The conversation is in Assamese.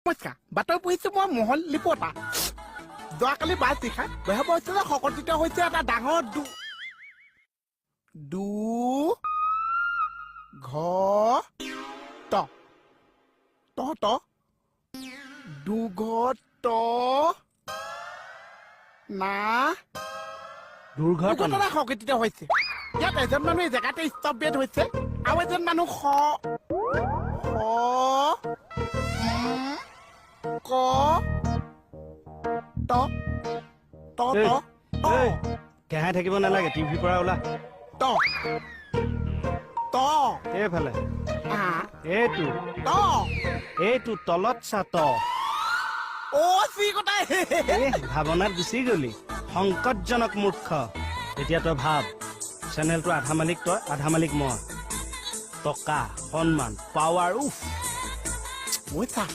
নমস্কাৰ বাতৰি পঢ়িছোঁ মই মোহন লিপতা যোৱাকালি বাছ দেখা বেয়া বস্তু সংঘটিত হৈছে এটা ডাঙৰ দুৰ্ঘটনা সংঘটিত হৈছে ইয়াত এজন মানুহ জেগাতে ষ্টপ বেড হৈছে আৰু এজন মানুহ কেহাই থাকিব নালাগে টিভিৰ পৰা ওলা এইফালে এইটো তলত চাত ভাৱনাত গুচি গলি সংকটজনক মূৰ্খ এতিয়া তই ভাব চেনেলটো আধা মালিক তই আধা মালিক মই টকা সন্মান পাৱাৰ উফ